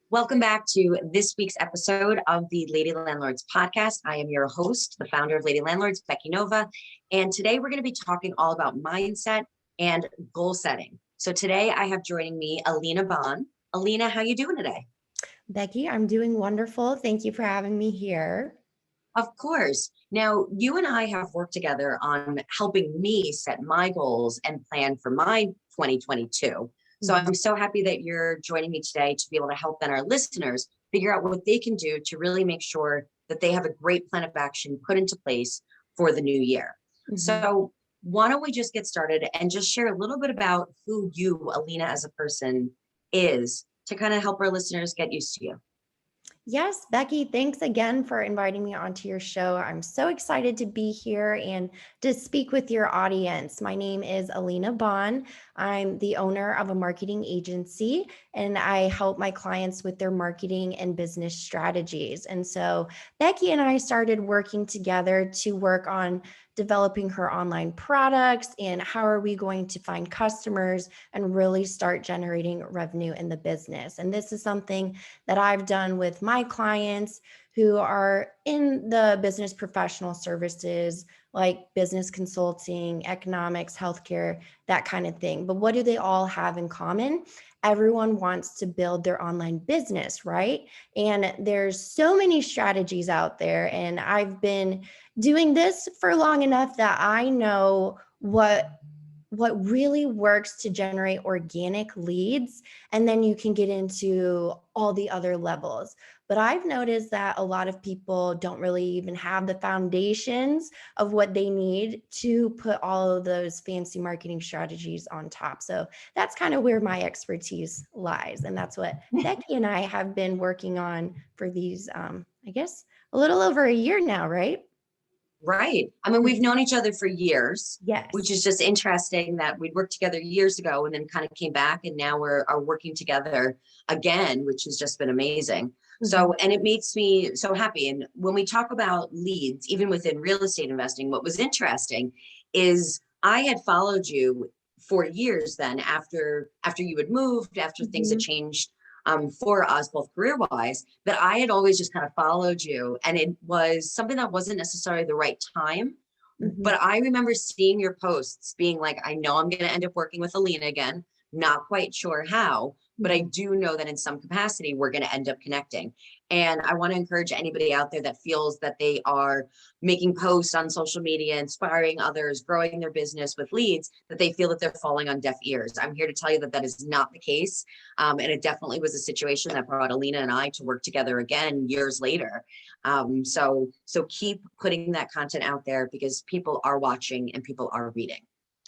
Welcome back to this week's episode of the Lady Landlords podcast. I am your host, the founder of Lady Landlords, Becky Nova. And today we're going to be talking all about mindset and goal setting. So today I have joining me Alina Bonn. Alina, how you doing today? Becky, I'm doing wonderful. Thank you for having me here. Of course. Now, you and I have worked together on helping me set my goals and plan for my 2022. So I'm so happy that you're joining me today to be able to help then our listeners figure out what they can do to really make sure that they have a great plan of action put into place for the new year. So why don't we just get started and just share a little bit about who you, Alina, as a person is to kind of help our listeners get used to you. Yes, Becky, thanks again for inviting me onto your show. I'm so excited to be here and to speak with your audience. My name is Alina Bonn. I'm the owner of a marketing agency, and I help my clients with their marketing and business strategies. And so Becky and I started working together to work on developing her online products and how are we going to find customers and really start generating revenue in the business. And this is something that I've done with my clients who are in the business professional services like business consulting, economics, healthcare, that kind of thing. But what do they all have in common? Everyone wants to build their online business, right? And there's so many strategies out there. And I've been doing this for long enough that I know what really works to generate organic leads, and then you can get into all the other levels. But I've noticed that a lot of people don't really even have the foundations of what they need to put all of those fancy marketing strategies on top. So that's kind of where my expertise lies. And that's what Becky and I have been working on for these, I guess, a little over a year now, right? Right. I mean, we've known each other for years, Yes. which is just interesting that we'd worked together years ago and then kind of came back and now are working together again, which has just been amazing. So, and it makes me so happy. And when we talk about leads, even within real estate investing, what was interesting is I had followed you for years then after you had moved, after things had changed for us both career-wise, but I had always just kind of followed you, and it was something that wasn't necessarily the right time. But I remember seeing your posts being like, I know I'm going to end up working with Alina again, not quite sure how, but I do know that in some capacity we're going to end up connecting. And I want to encourage anybody out there that feels that they are making posts on social media, inspiring others, growing their business with leads, that they feel that they're falling on deaf ears. I'm here to tell you that that is not the case. And it definitely was a situation that brought Alina and I to work together again years later. So keep putting that content out there because people are watching and people are reading.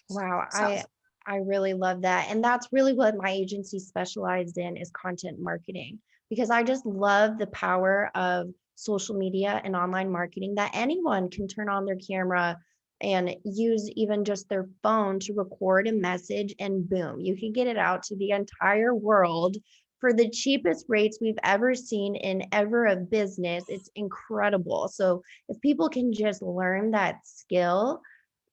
Wow, So. I really love that. And that's really what my agency specialized in is content marketing, because I just love the power of social media and online marketing that anyone can turn on their camera and use even just their phone to record a message, and boom, you can get it out to the entire world for the cheapest rates we've ever seen in ever a business. It's incredible. So if people can just learn that skill,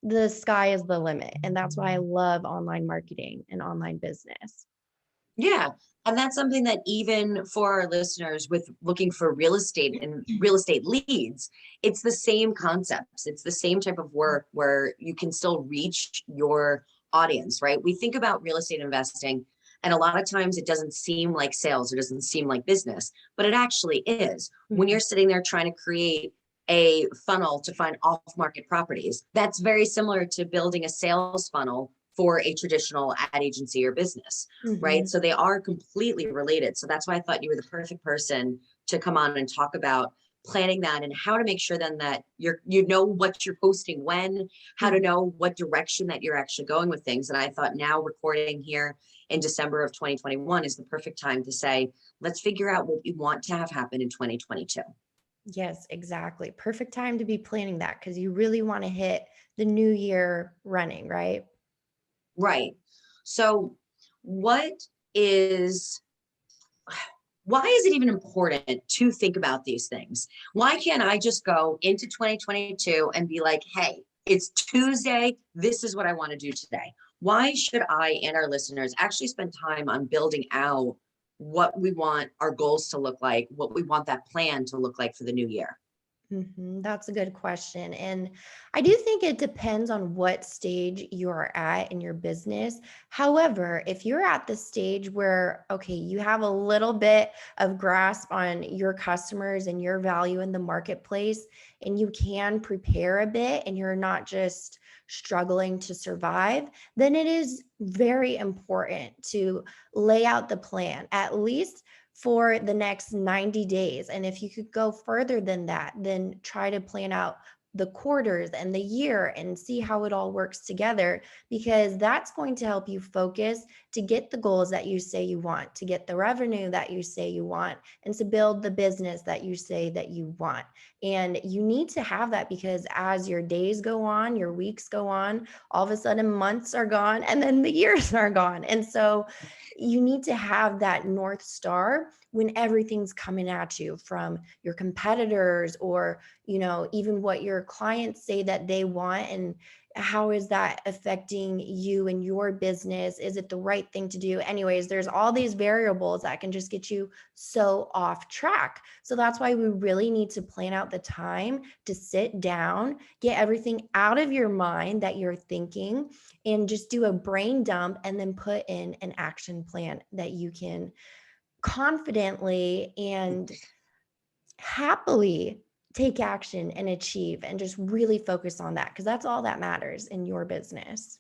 the sky is the limit. And that's why I love online marketing and online business. Yeah. And that's something that even for our listeners with looking for real estate and real estate leads, it's the same concepts. It's the same type of work where you can still reach your audience, right? We think about real estate investing, and a lot of times it doesn't seem like sales, it doesn't seem like business, but it actually is. When you're sitting there trying to create a funnel to find off-market properties, that's very similar to building a sales funnel for a traditional ad agency or business, right? So they are completely related. So that's why I thought you were the perfect person to come on and talk about planning that and how to make sure then that you know what you're posting when, how to know what direction that you're actually going with things. And I thought now recording here in December of 2021 is the perfect time to say, let's figure out what we want to have happen in 2022. Yes, exactly. Perfect time to be planning that because you really want to hit the new year running, right? Right. So what is, why is it even important to think about these things? Why can't I just go into 2022 and be like, hey, it's Tuesday. This is what I want to do today. Why should I and our listeners actually spend time on building out what we want our goals to look like, what we want that plan to look like for the new year? That's a good question. And I do think it depends on what stage you're at in your business. However, if you're at the stage where, okay, you have a little bit of grasp on your customers and your value in the marketplace, and you can prepare a bit and you're not just struggling to survive, then it is very important to lay out the plan, at least for the next 90 days. And if you could go further than that, then try to plan out the quarters and the year and see how it all works together, because that's going to help you focus to get the goals that you say you want, to get the revenue that you say you want, and to build the business that you say that you want. And you need to have that, because as your days go on, your weeks go on, all of a sudden months are gone and then the years are gone. And so you need to have that North Star when everything's coming at you from your competitors, or, even what your clients say that they want, and how is that affecting you and your business? Is it the right thing to do? Anyways, there's all these variables that can just get you so off track. So that's why we really need to plan out the time to sit down, get everything out of your mind that you're thinking, and just do a brain dump, and then put in an action plan that you can confidently and happily take action and achieve, and just really focus on that, because that's all that matters in your business.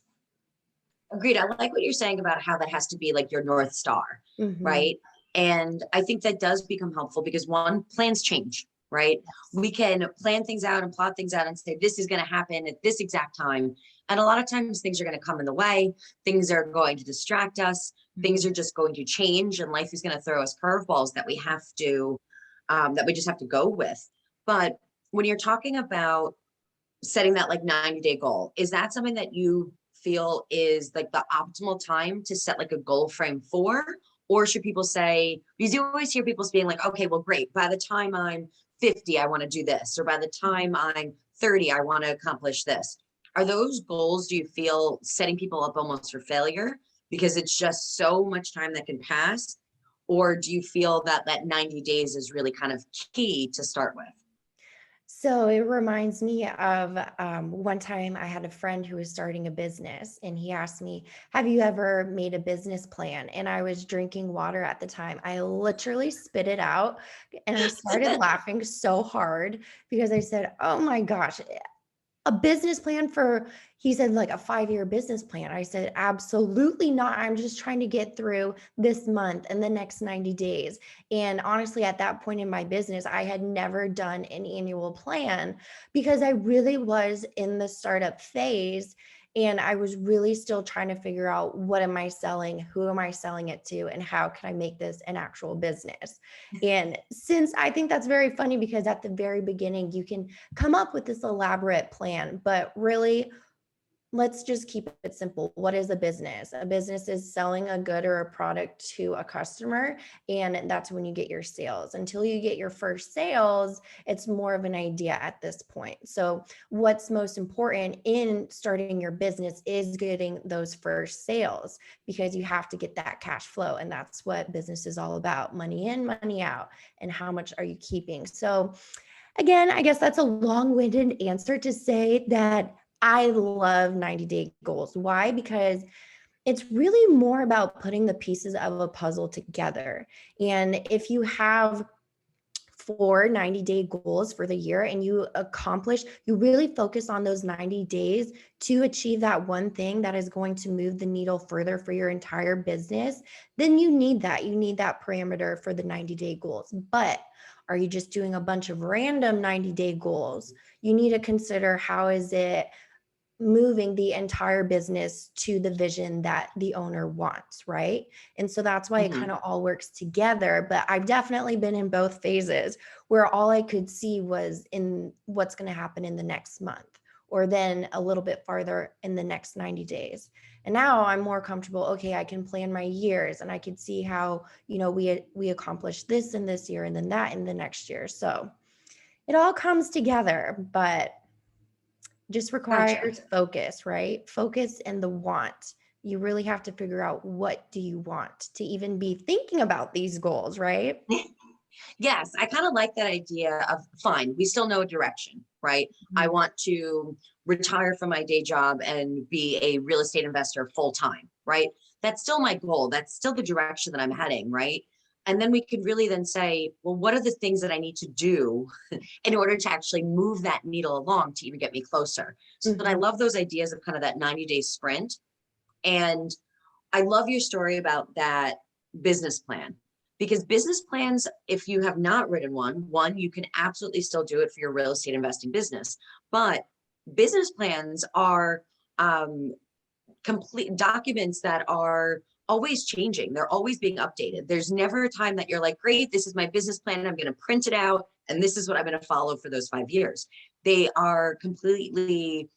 Agreed. I like what you're saying about how that has to be like your North Star, Mhm. right? And I think that does become helpful because one, plans change, right? Yes. We can plan things out and plot things out and say, this is going to happen at this exact time. And a lot of times things are going to come in the way, things are going to distract us, things Mhm. are just going to change, and life is going to throw us curveballs that that we just have to go with. But when you're talking about setting that like 90-day goal, is that something that you feel is like the optimal time to set like a goal frame for? Or should people say, because you always hear people being like, okay, well, great, by the time I'm 50 I want to do this, or by the time I'm 30 I want to accomplish this. Are those goals, do you feel, setting people up almost for failure because it's just so much time that can pass? Or do you feel that that 90 days is really kind of key to start with? So it reminds me of one time I had a friend who was starting a business, and he asked me, have you ever made a business plan? And I was drinking water at the time. I literally spit it out and I started laughing so hard, because I said, oh my gosh, a business plan for, he said, like a 5-year business plan. I said, absolutely not. I'm just trying to get through this month and the next 90 days. And honestly, at that point in my business, I had never done an annual plan, because I really was in the startup phase. And I was really still trying to figure out, what am I selling? Who am I selling it to? And how can I make this an actual business? And since I think that's very funny, because at the very beginning, you can come up with this elaborate plan, but really, let's just keep it simple. What is a business? A business is selling a good or a product to a customer, and that's when you get your sales. Until you get your first sales, it's more of an idea at this point. So, what's most important in starting your business is getting those first sales, because you have to get that cash flow. And that's what business is all about: money in, money out, and how much are you keeping. So, again, I guess that's a long-winded answer to say that I love 90-day goals. Why? Because it's really more about putting the pieces of a puzzle together. And if you have 4 90-day goals for the year, and you really focus on those 90 days to achieve that one thing that is going to move the needle further for your entire business, then you need that. You need that parameter for the 90-day goals. But are you just doing a bunch of random 90-day goals? You need to consider, how is it moving the entire business to the vision that the owner wants, right? And so that's why it Mhm. kind of all works together. But I've definitely been in both phases, where all I could see was in what's going to happen in the next month, or then a little bit farther in the next 90 days. And now I'm more comfortable. Okay, I can plan my years, and I can see how, we accomplish this in this year, and then that in the next year. So it all comes together, but just Gotcha. requires focus, right? Focus and the want. you really have to figure out, what do you want to even be thinking about these goals, right? Yes, I kind of like that idea of, fine, we still know a direction, right? I Mhm. want to retire from my day job and be a real estate investor full time, right? That's still my goal. That's still the direction that I'm heading, right? And then we could really then say, well, what are the things that I need to do in order to actually move that needle along to even get me closer? So that I Mhm. love those ideas of kind of that 90-day sprint. And I love your story about that business plan, because business plans, if you have not written one, you can absolutely still do it for your real estate investing business. But business plans are complete documents that are always changing. They're always being updated. There's never a time that you're like, great, this is my business plan. I'm going to print it out, and this is what I'm going to follow for those 5 years. They are completely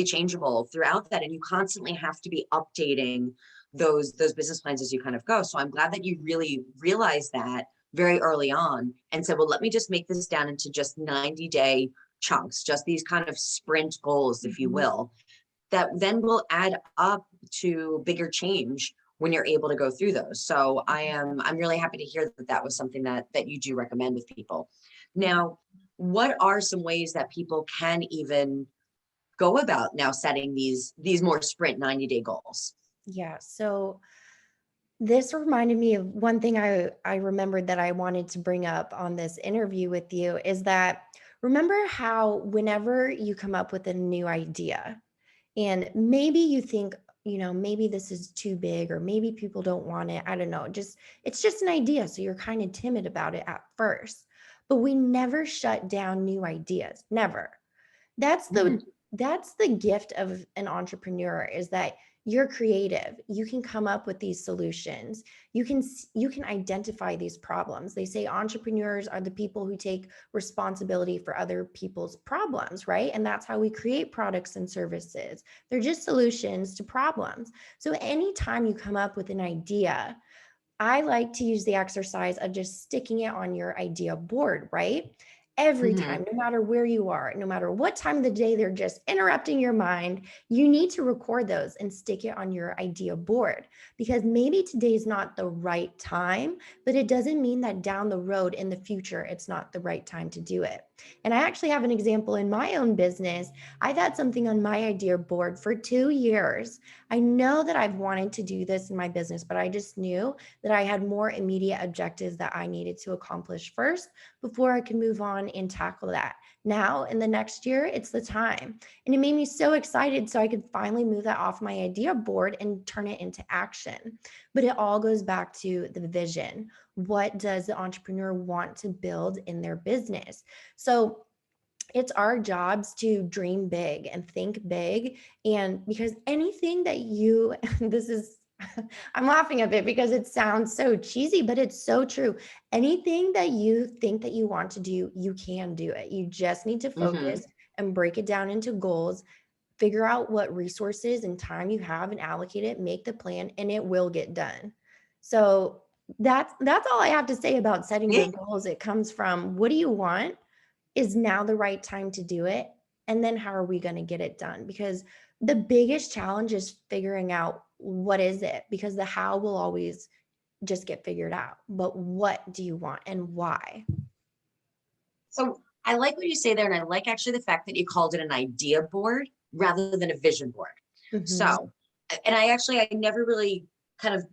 changeable throughout that, and you constantly have to be updating those business plans as you kind of go. So I'm glad that you really realized that very early on and said, well, let me just make this down into just 90-day chunks, just these kind of sprint goals, if you Mhm. will, that then will add up to bigger change when you're able to go through those. So I'm really happy to hear that that was something that you do recommend with people. Now, what are some ways that people can even go about now setting these more sprint 90-day goals? Yeah. So this reminded me of one thing I remembered that I wanted to bring up on this interview with you, is that, remember how whenever you come up with a new idea and maybe you think, maybe this is too big, or maybe people don't want it. I don't know. It's just an idea. So you're kind of timid about it at first. But we never shut down new ideas. Never. That's the Mhm. that's the gift of an entrepreneur, is that you're creative. You can come up with these solutions. You can identify these problems. They say entrepreneurs are the people who take responsibility for other people's problems, right? And that's how we create products and services. They're just solutions to problems. So anytime you come up with an idea, I like to use the exercise of just sticking it on your idea board, right? Every Mhm. time, no matter where you are, no matter what time of the day they're just interrupting your mind, you need to record those and stick it on your idea board, because maybe today's not the right time, but it doesn't mean that down the road in the future, it's not the right time to do it. And I actually have an example in my own business. I've had something on my idea board for 2 years. I know that I've wanted to do this in my business, but I just knew that I had more immediate objectives that I needed to accomplish first before I could move on and tackle that. Now, in the next year, it's the time. And it made me so excited. So I could finally move that off my idea board and turn it into action. But it all goes back to the vision. What does the entrepreneur want to build in their business? So it's our jobs to dream big and think big. And because anything that you, this is, I'm laughing a bit because it sounds so cheesy, but it's so true. Anything that you think that you want to do, you can do it. You just need to Mhm. focus and break it down into goals, figure out what resources and time you have and allocate it, make the plan, and it will get done. So that's all I have to say about setting your goals. It comes from, what do you want? Is now the right time to do it? And then how are we going to get it done? Because the biggest challenge is figuring out, what is it? Because the how will always just get figured out. But what do you want and why? So I like what you say there, and I like actually the fact that you called it an idea board rather than a vision board. Mhm. So, and I never really kind of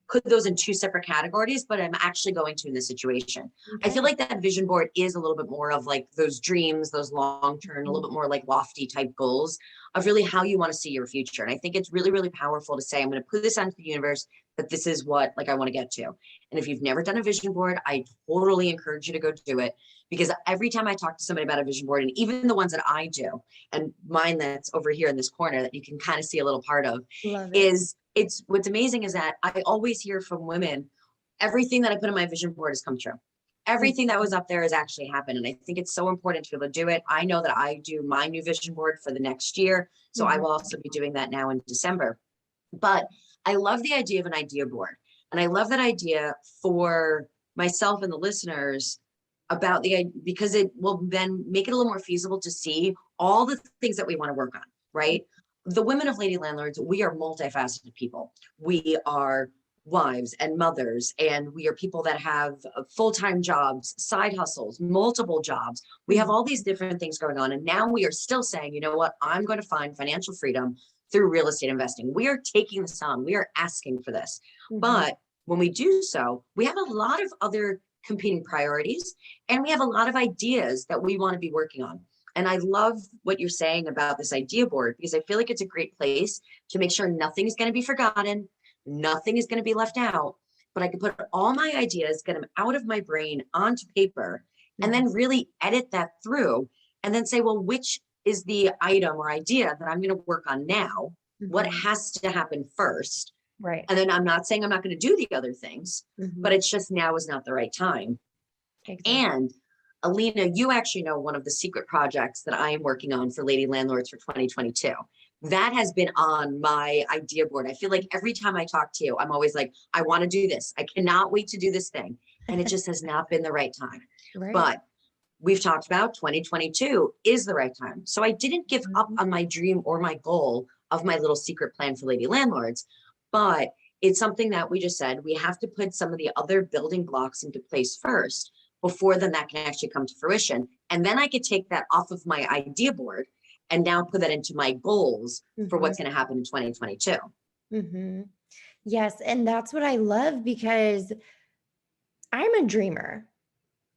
put those in two separate categories, but I'm actually going to in this situation. I feel Okay. like that vision board is a little bit more of like those dreams, those long term, a Mhm. little bit more like lofty type goals of really how you want to see your future. And I think it's really, really powerful to say, I'm going to put this out into the universe, that this is what like I want to get to. And if you've never done a vision board, I totally encourage you to go do it, because every time I talk to somebody about a vision board, and even the ones that I do, and mine that's over here in this corner that you can kind of see a little part of, Love it. is it's what's amazing is that I always hear from women, everything that I put in my vision board has come true. Everything that was Mhm. up there has actually happened. And I think it's so important to be able to do it. I know that I do my new vision board for the next year. So I Mhm. will also be doing that now in December. But I love the idea of an idea board. And I love that idea for myself and the listeners about because it will then make it a little more feasible to see all the things that we want to work on, right? the women of Lady Landlords, we are multifaceted people. We are wives and mothers, and we are people that have full-time jobs, side hustles, multiple jobs. We have Mhm. all these different things going on. And now we are still saying, you know what, I'm going to find financial freedom through real estate investing. We are taking this on. We are asking for this. Mhm. But when we do so, we have a lot of other competing priorities, and we have a lot of ideas that we want to be working on. And I love what you're saying about this idea board, because I feel like it's a great place to make sure nothing is going to be forgotten, nothing is going to be left out, but I can put all my ideas, get them out of my brain onto paper, and Mhm. then really edit that through and then say, well, which is the item or idea that I'm going to work on now? What Mhm. has to happen first? Right. And then I'm not saying I'm not going to do the other things, but Mhm. it's just now is not the right time. Exactly. And Alina, you actually know one of the secret projects that I am working on for Lady Landlords for 2022. That has been on my idea board. I feel like every time I talk to you, I'm always like, I want to do this. I cannot wait to do this thing. And it just has not been the right time. Right. But we've talked about 2022 is the right time. So I didn't give up Mhm. on my dream or my goal of my little secret plan for Lady Landlords, but it's something that we just said we have to put some of the other building blocks into place first before then that can actually come to fruition. And then I could take that off of my idea board and now put that into my goals for Mhm. what's going to happen in 2022. Mhm. Yes, and that's what I love because I'm a dreamer.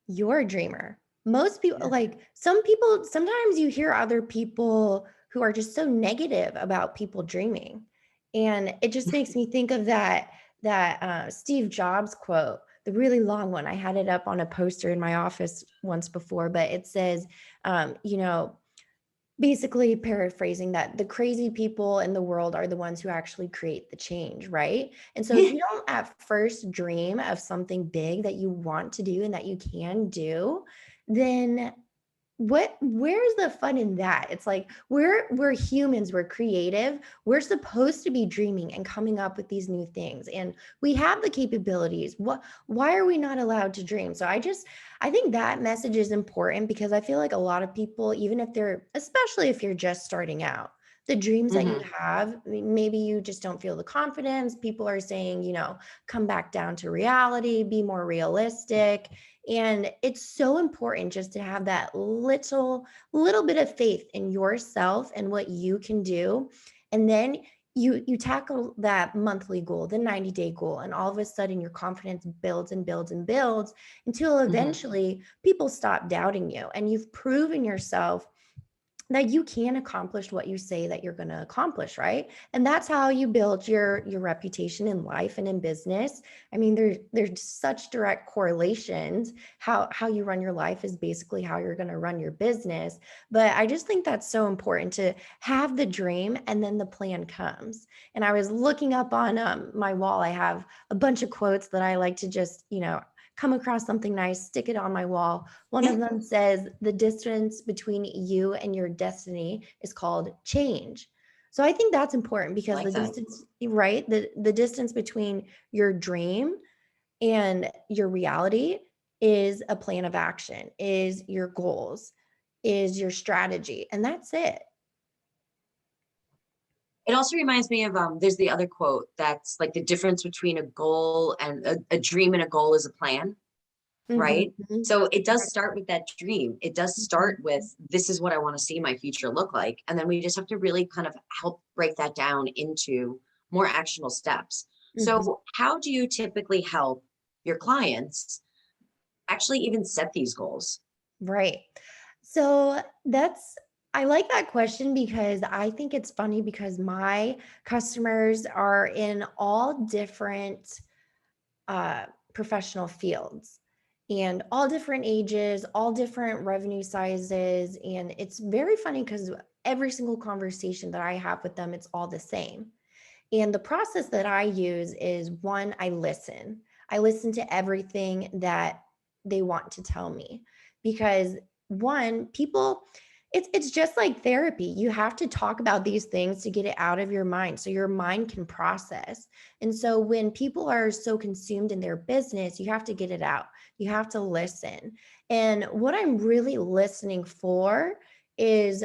You're a dreamer. Most people, Yeah. like some people, sometimes you hear other people who are just so negative about people dreaming. And it just makes me think of that Steve Jobs quote, the really long one. I had it up on a poster in my office once before, but it says, you know, basically paraphrasing that the crazy people in the world are the ones who actually create the change, right? And so if you don't at first dream of something big that you want to do and that you can do, then where's the fun in that? It's like we're humans, we're creative, we're supposed to be dreaming and coming up with these new things, and we have the capabilities. Why are we not allowed to dream? So I think that message is important because I feel like a lot of people, even if they're, especially if you're just starting out, the dreams that you Mhm. have, maybe you just don't feel the confidence. People are saying, come back down to reality, be more realistic. And it's so important just to have that little bit of faith in yourself and what you can do. And then you tackle that monthly goal, the 90-day goal, and all of a sudden your confidence builds and builds and builds until Mhm. eventually people stop doubting you and you've proven yourself that you can accomplish what you say that you're going to accomplish, right? And that's how you build your reputation in life and in business. I mean, there's such direct correlations. How you run your life is basically how you're going to run your business. But I just think that's so important to have the dream and then the plan comes. And I was looking up on my wall. I have a bunch of quotes that I like to just come across something nice, stick it on my wall. One Yeah, of them says the distance between you and your destiny is called change. So I think that's important I because like the that. distance, right? The distance between your dream and your reality is a plan of action, is your goals, is your strategy, and that's it. It also reminds me of there's the other quote that's like the difference between a goal and a dream and a goal is a plan, Mhm. right? So it does Right. start with that dream. It does Mhm. start with this is what I want to see my future look like. And then we just have to really kind of help break that down into more actionable steps. Mhm. So how do you typically help your clients actually even set these goals? Right. So I like that question because I think it's funny because my customers are in all different uh, professional fields and all different ages, all different revenue sizes. And it's very funny because every single conversation that I have with them, it's all the same. And the process that I use is one, I listen. I listen to everything that they want to tell me because one, people, it's just like therapy. You have to talk about these things to get it out of your mind so your mind can process. And so when people are so consumed in their business, you have to get it out. You have to listen. And what I'm really listening for is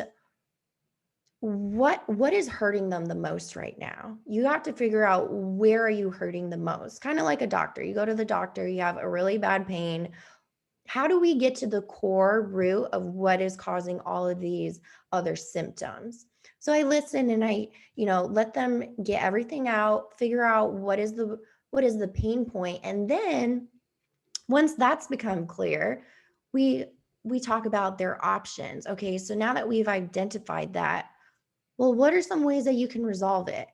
what is hurting them the most right now? You have to figure out, where are you hurting the most? Kind of like a doctor. You go to the doctor, you have a really bad pain. How do we get to the core root of what is causing all of these other symptoms? So I listen and I, let them get everything out, figure out what is the pain point, and then once that's become clear, we we talk about their options. Okay, so now that we've identified that, well, what are some ways that you can resolve it?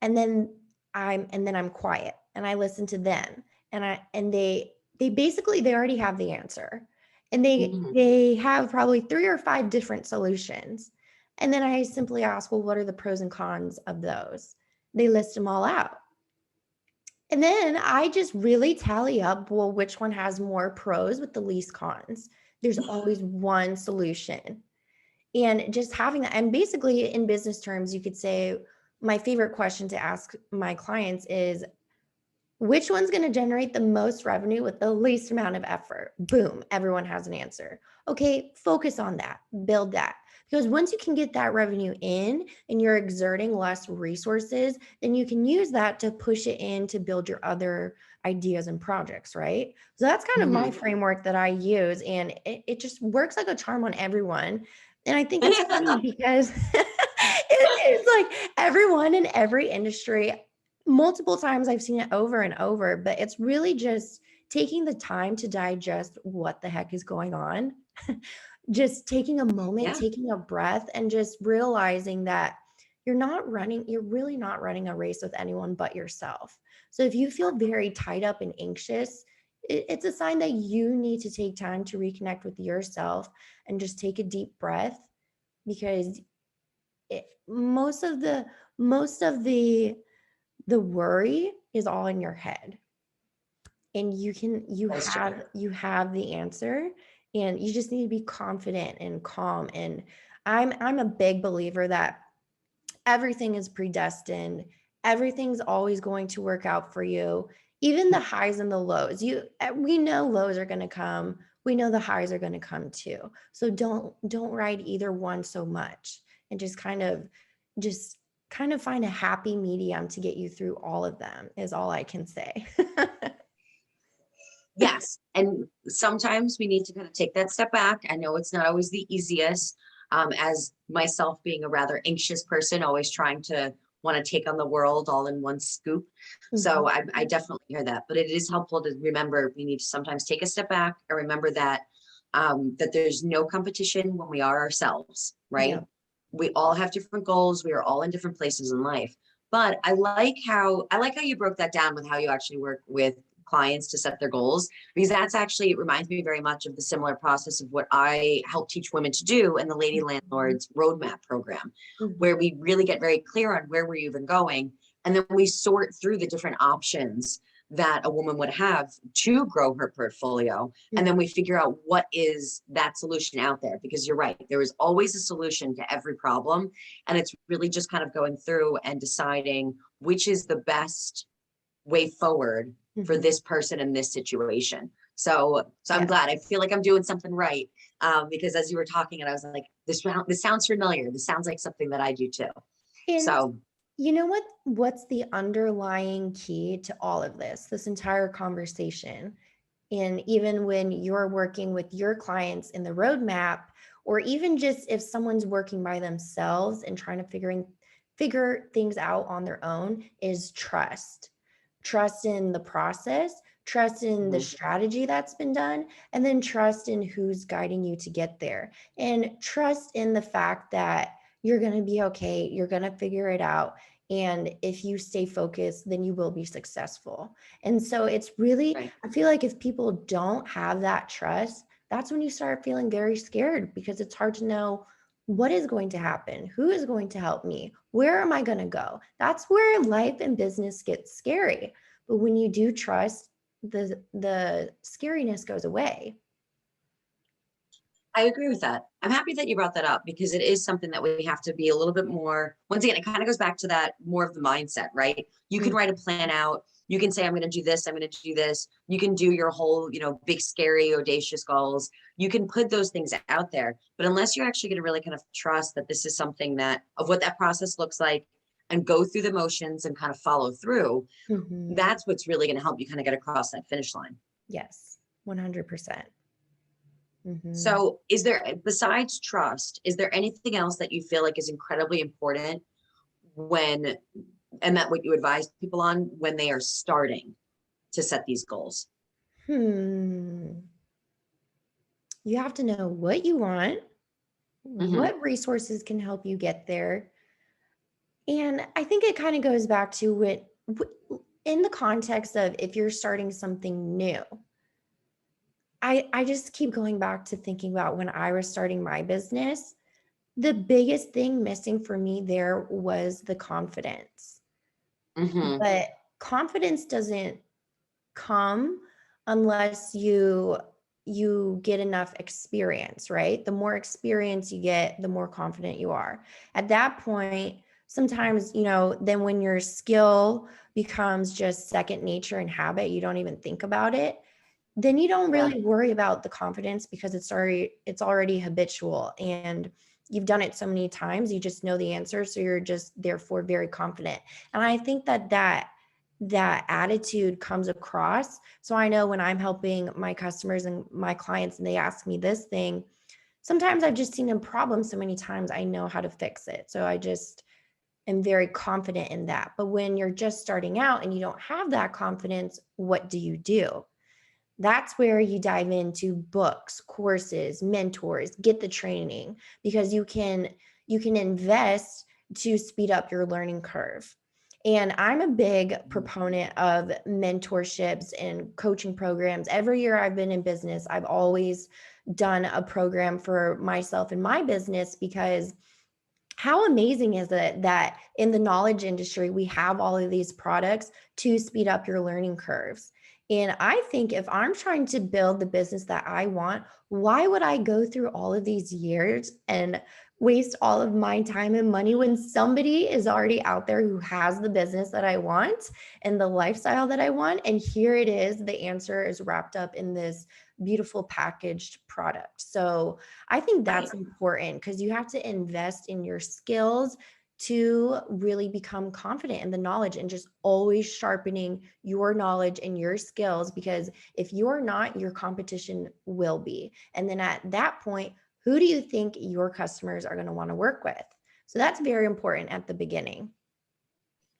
And then I'm quiet and I listen to them, and they basically, they already have the answer, and they Mhm. they have probably 3 or 5 different solutions. And then I simply ask, well, what are the pros and cons of those? They list them all out. And then I just really tally up, well, which one has more pros with the least cons. There's always one solution. And just having that, and basically in business terms, you could say my favorite question to ask my clients is, which one's going to generate the most revenue with the least amount of effort? Boom, everyone has an answer. Okay, focus on that, build that. Because once you can get that revenue in and you're exerting less resources, then you can use that to push it in to build your other ideas and projects, right? So that's kind of my Mhm. framework that I use. And it just works like a charm on everyone. And I think it's funny because it's like everyone in every industry, multiple times I've seen it over and over, but it's really just taking the time to digest what the heck is going on. Just taking a moment, Yeah. taking a breath, and just realizing that you're really not running a race with anyone but yourself. So if you feel very tied up and anxious, it's a sign that you need to take time to reconnect with yourself and just take a deep breath, because most of the worry is all in your head, and you That's true. have the answer, and you just need to be confident and calm. And I'm a big believer that everything is predestined. Everything's always going to work out for you. Even the highs and the lows. We know lows are going to come. We know the highs are going to come too. So don't ride either one so much, and just kind of find a happy medium to get you through all of them, is all I can say. Yes. And sometimes we need to kind of take that step back. I know it's not always the easiest, as myself being a rather anxious person, always trying to want to take on the world all in one scoop. So Mhm. I definitely hear that, but it is helpful to remember we need to sometimes take a step back and remember that that there's no competition when we are ourselves, right? Yeah. We all have different goals. We are all in different places in life. But I like how you broke that down with how you actually work with clients to set their goals, because that's actually, it reminds me very much of the similar process of what I help teach women to do in the Lady Mhm. Landlords Roadmap program, Mhm. where we really get very clear on where we're even going. And then we sort through the different options that a woman would have to grow her portfolio. And then Mhm. we figure out what is that solution out there, because you're right, there is always a solution to every problem. And it's really just kind of going through and deciding which is the best way forward for Mhm. this person in this situation. So I'm Yeah. glad. I feel like I'm doing something right, because as you were talking, and I was like, this sounds familiar. This sounds like something that I do too. And So you know what's the underlying key to all of this entire conversation? And even when you're working with your clients in the roadmap, or even just if someone's working by themselves and trying to figure things out on their own, is trust. Trust in the process, trust in the mhm, strategy that's been done, and then trust in who's guiding you to get there. And trust in the fact that you're going to be okay, you're going to figure it out. And if you stay focused, then you will be successful. And so it's really, right. I feel like if people don't have that trust, that's when you start feeling very scared, because it's hard to know what is going to happen, who is going to help me, where am I going to go. That's where life and business gets scary. But when you do trust, the scariness goes away. I agree with that. I'm happy that you brought that up, because it is something that we have to be a little bit more, once again, it kind of goes back to that more of the mindset, right? You can Mm. write a plan out. You can say, I'm going to do this. I'm going to do this. You can do your whole, big, scary, audacious goals. You can put those things out there, but unless you're actually going to really kind of trust that this is something of what that process looks like and go through the motions and kind of follow through, that's what's really going to help you kind of get across that finish line. Yes, 100%. So besides trust, is there anything else that you feel like is incredibly important and that what you advise people on when they are starting to set these goals? You have to know what you want, what resources can help you get there. And I think it kind of goes back to in the context of if you're starting something new. I just keep going back to thinking about when I was starting my business. The biggest thing missing for me there was the confidence. But confidence doesn't come unless you get enough experience, right? The more experience you get, the more confident you are. At that point, sometimes, then when your skill becomes just second nature and habit, you don't even think about it, then you don't really worry about the confidence because it's already habitual and you've done it so many times, you just know the answer. So you're just therefore very confident. And I think that attitude comes across. So I know when I'm helping my customers and my clients and they ask me this thing, sometimes I've just seen a problem so many times, I know how to fix it. So I just am very confident in that. But when you're just starting out and you don't have that confidence, what do? That's where you dive into books, courses, mentors, get the training, because you can invest to speed up your learning curve. And I'm a big proponent of mentorships and coaching programs. Every year I've been in business, I've always done a program for myself and my business, because how amazing is it that in the knowledge industry, we have all of these products to speed up your learning curves? And I think if I'm trying to build the business that I want, why would I go through all of these years and waste all of my time and money when somebody is already out there who has the business that I want and the lifestyle that I want? And here it is, the answer is wrapped up in this beautiful packaged product. So I think that's important because you have to invest in your skills to really become confident in the knowledge and just always sharpening your knowledge and your skills, because if you're not, your competition will be. And then at that point, who do you think your customers are going to want to work with? So that's very important at the beginning.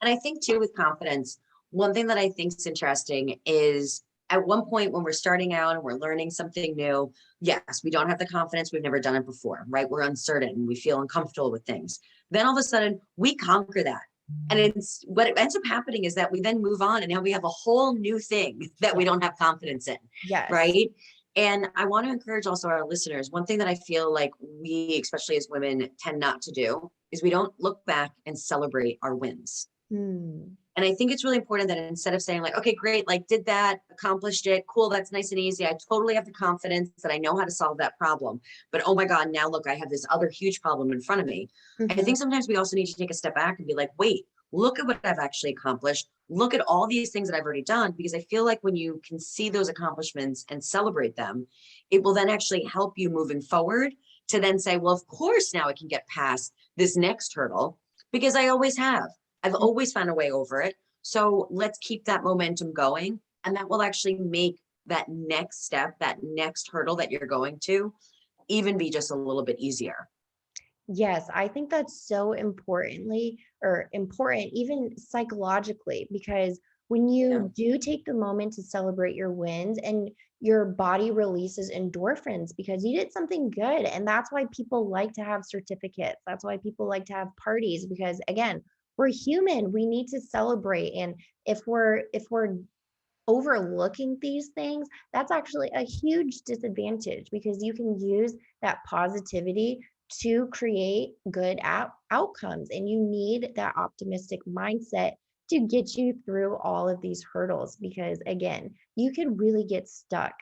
And I think too, with confidence, one thing that I think is interesting is at one point when we're starting out and we're learning something new, yes, we don't have the confidence. We've never done it before, right? We're uncertain. We feel uncomfortable with things. Then all of a sudden we conquer that. And what ends up happening is that we then move on and now we have a whole new thing that we don't have confidence in. Yes. Right. And I want to encourage also our listeners. One thing that I feel like we, especially as women, tend not to do is we don't look back and celebrate our wins. And I think it's really important that instead of saying like, okay, great, like did that, accomplished it, cool, that's nice and easy. I totally have the confidence that I know how to solve that problem. But oh my God, now look, I have this other huge problem in front of me. I think sometimes we also need to take a step back and be like, wait, look at what I've actually accomplished. Look at all these things that I've already done, because I feel like when you can see those accomplishments and celebrate them, it will then actually help you moving forward to then say, well, of course, now I can get past this next hurdle because I always have. I've always found a way over it. So let's keep that momentum going. And that will actually make that next step, that next hurdle that you're going to, even be just a little bit easier. Yes, I think that's so important, even psychologically, because when you do take the moment to celebrate your wins and your body releases endorphins because you did something good. And that's why people like to have certificates. That's why people like to have parties, because again, we're human. We need to celebrate. And if we're overlooking these things, that's actually a huge disadvantage, because you can use that positivity to create good outcomes. And you need that optimistic mindset to get you through all of these hurdles, because again, you could really get stuck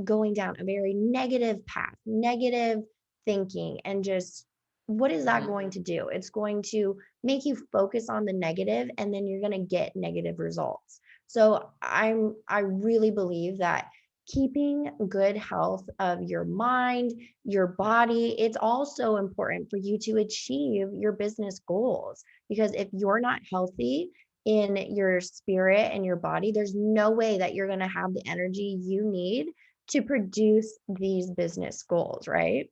going down a very negative path, negative thinking, and just what is that going to do? It's going to make you focus on the negative, and then you're going to get negative results. So I really believe that keeping good health of your mind, your body, it's also important for you to achieve your business goals. Because if you're not healthy in your spirit and your body, there's no way that you're going to have the energy you need to produce these business goals, right?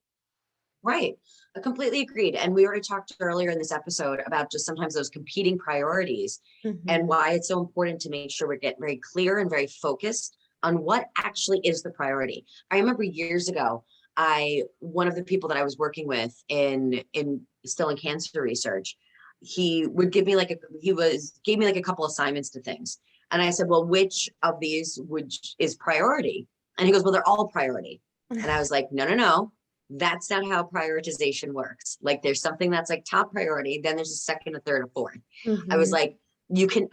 Right. I completely agreed. And we already talked earlier in this episode about just sometimes those competing priorities and Mhm. why it's so important to make sure we're getting very clear and very focused on what actually is the priority. I remember years ago, one of the people that I was working with in still in cancer research, he would give me like gave me like a couple assignments to things. And I said, well, which of these would is priority? And he goes, well, they're all priority. And I was like, no, no, no, that's not how prioritization works. Like there's something that's like top priority, then there's a second, a third, a fourth. I was Mhm. like,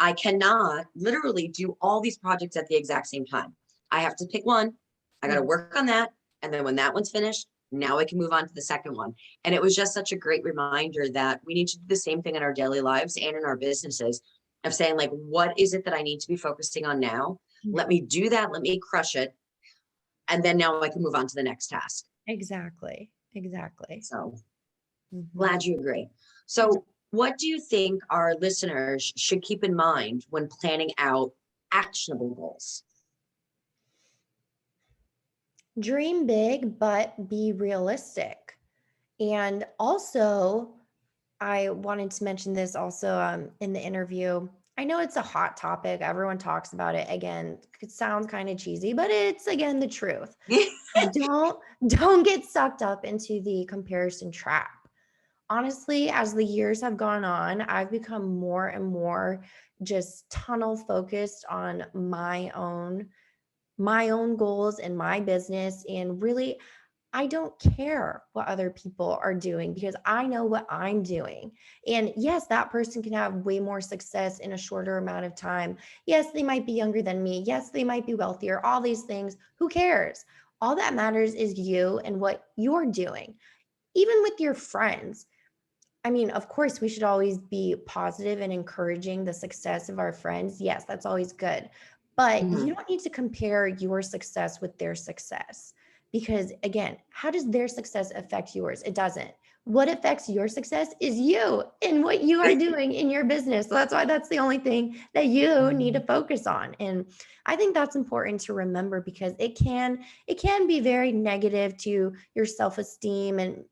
I cannot literally do all these projects at the exact same time. I have to pick one. I got to Mhm. work on that. And then when that one's finished, now I can move on to the second one. And it was just such a great reminder that we need to do the same thing in our daily lives and in our businesses of saying like, what is it that I need to be focusing on now? Let me do that. Let me crush it. And then now I can move on to the next task. Exactly. Exactly. So Mhm. glad you agree. So, what do you think our listeners should keep in mind when planning out actionable goals? Dream big, but be realistic. And also, I wanted to mention this also in the interview. I know it's a hot topic. Everyone talks about it. Again, it sounds kind of cheesy, but it's again the truth. Don't don't get sucked up into the comparison trap. Honestly, as the years have gone on, I've become more and more just tunnel focused on my own goals and my business, and really I don't care what other people are doing because I know what I'm doing. And yes, that person can have way more success in a shorter amount of time. Yes, they might be younger than me. Yes, they might be wealthier. All these things. Who cares? All that matters is you and what you're doing. Even with your friends, I mean, of course, we should always be positive and encouraging the success of our friends. Yes, that's always good. But you Mhm. don't need to compare your success with their success because, again, how does their success affect yours? It doesn't. What affects your success is you and what you are doing in your business. So that's why that's the only thing that you need to focus on. And I think that's important to remember because it can be very negative to your self-esteem and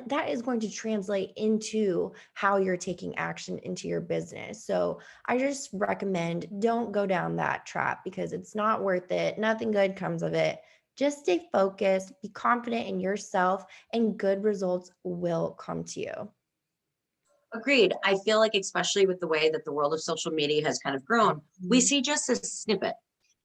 that is going to translate into how you're taking action into your business. So I just recommend don't go down that trap because it's not worth it. Nothing good comes of it. Just stay focused, be confident in yourself, and good results will come to you. Agreed. I feel like, especially with the way that the world of social media has kind of grown, we Mhm. see just a snippet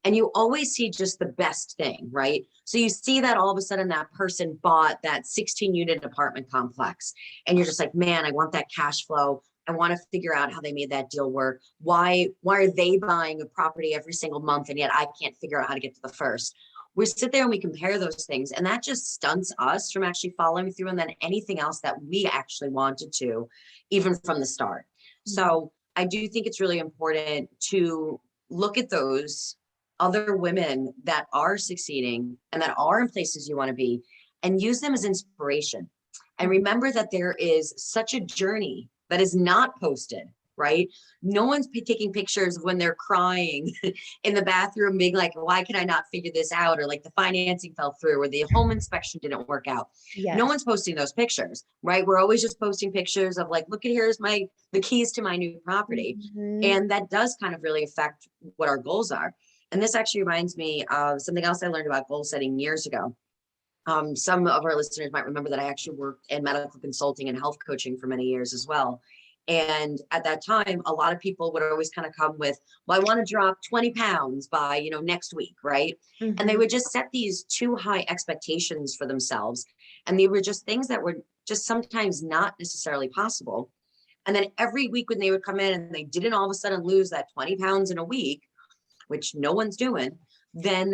and you always see just the best thing, right? So you see that all of a sudden that person bought that 16 unit apartment complex and you're just like, man, I want that cash flow. I want to figure out how they made that deal work. Why are they buying a property every single month and yet I can't figure out how to get to the first? We sit there and we compare those things and that just stunts us from actually following through and then anything else that we actually wanted to, even from the start. Mhm. So I do think it's really important to look at those other women that are succeeding and that are in places you want to be and use them as inspiration. And Mhm. remember that there is such a journey that is not posted, right? No one's taking pictures of when they're crying in the bathroom, being like, why can I not figure this out? Or like the financing fell through or the home inspection didn't work out. No Yes. one's posting those pictures, right? We're always just posting pictures of like, look at here's the keys to my new property. Mhm. And that does kind of really affect what our goals are. And this actually reminds me of something else I learned about goal setting years ago. Some of our listeners might remember that I actually worked in medical consulting and health coaching for many years as well. And at that time, a lot of people would always kind of come with, well, I want to drop 20 pounds by, next week, right? And they Mhm. would just set these too high expectations for themselves. And they were just things that were just sometimes not necessarily possible. And then every week when they would come in and they didn't all of a sudden lose that 20 pounds in a week, which no one's doing, then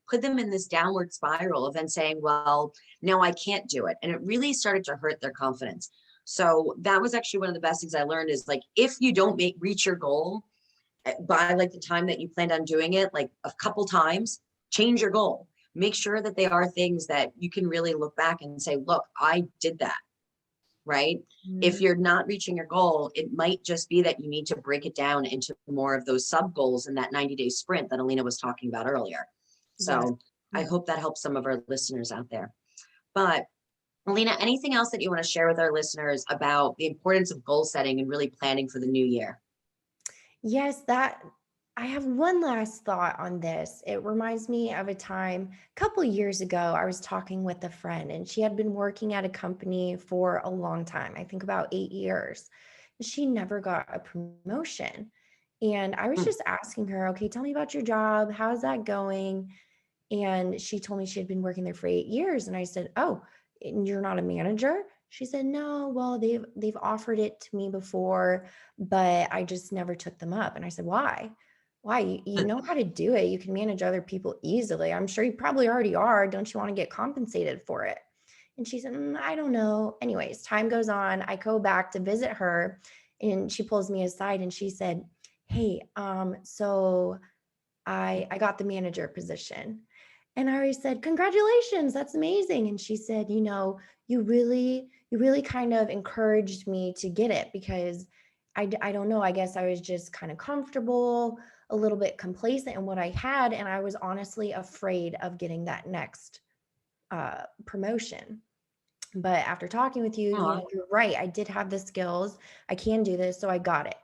put them in this downward spiral of then saying, well, now I can't do it. And it really started to hurt their confidence. So that was actually one of the best things I learned is like, if you don't reach your goal, by like the time that you planned on doing it, like a couple times, change your goal. Make sure that they are things that you can really look back and say, look, I did that, right? If you're not reaching your goal, it might just be that you need to break it down into more of those sub goals in that 90-day sprint that Alina was talking about earlier. So I hope that helps some of our listeners out there. But Alina, anything else that you want to share with our listeners about the importance of goal setting and really planning for the new year? Yes, that I have one last thought on this. It reminds me of a time a couple years ago. I was talking with a friend, and she had been working at a company for a long time, I think about 8 years. She never got a promotion. And I was Hmm. just asking her, okay, tell me about your job. How's that going? And she told me she had been working there for 8 years. And I said, oh, and you're not a manager? She said, no, well, they've offered it to me before, but I just never took them up. And I said, why? Why? You know how to do it. You can manage other people easily. I'm sure you probably already are. Don't you want to get compensated for it? And she said, I don't know. Anyways, time goes on. I go back to visit her, and she pulls me aside and she said, hey, so I got the manager position. And I always said, congratulations, that's amazing. And she said, you really kind of encouraged me to get it because I don't know, I guess I was just kind of comfortable, a little bit complacent in what I had. And I was honestly afraid of getting that next promotion. But after talking with you, Aw. you're right. I did have the skills. I can do this, so I got it.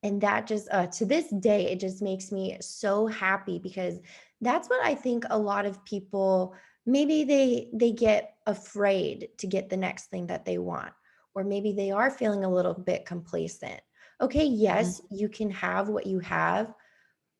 And that just to this day, it just makes me so happy because that's what I think a lot of people maybe they get afraid to get the next thing that they want, or maybe they are feeling a little bit complacent. Okay, Mhm. yes, you can have what you have,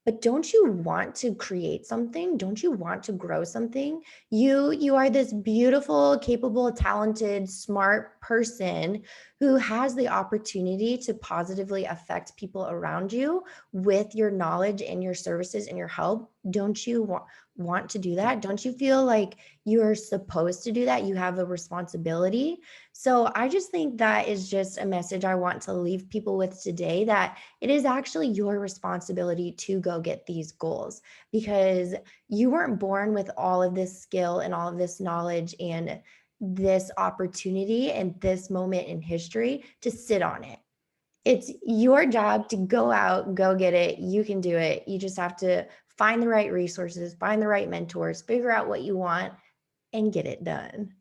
but don't you want to create something? Don't you want to grow something? You are this beautiful, capable, talented, smart person who has the opportunity to positively affect people around you with your knowledge and your services and your help. Don't you want to do that? Don't you feel like you're supposed to do that? You have a responsibility. So I just think that is just a message I want to leave people with today, that it is actually your responsibility to go get these goals, because you weren't born with all of this skill and all of this knowledge and this opportunity and this moment in history to sit on it. It's your job to go out, go get it. You can do it. You just have to find the right resources, find the right mentors, figure out what you want, and get it done.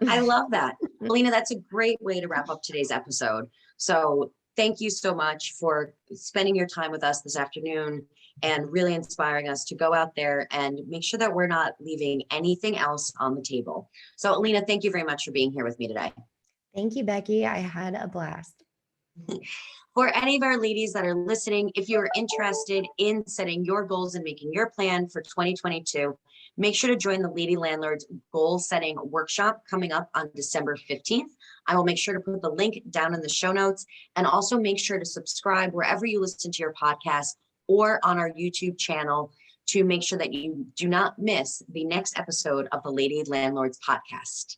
I love that. Alina, that's a great way to wrap up today's episode. So thank you so much for spending your time with us this afternoon and really inspiring us to go out there and make sure that we're not leaving anything else on the table. So Alina, thank you very much for being here with me today. Thank you, Becky. I had a blast. For any of our ladies that are listening, if you're interested in setting your goals and making your plan for 2022, make sure to join the Lady Landlords Goal Setting Workshop coming up on December 15th. I will make sure to put the link down in the show notes, and also make sure to subscribe wherever you listen to your podcast or on our YouTube channel to make sure that you do not miss the next episode of the Lady Landlords podcast.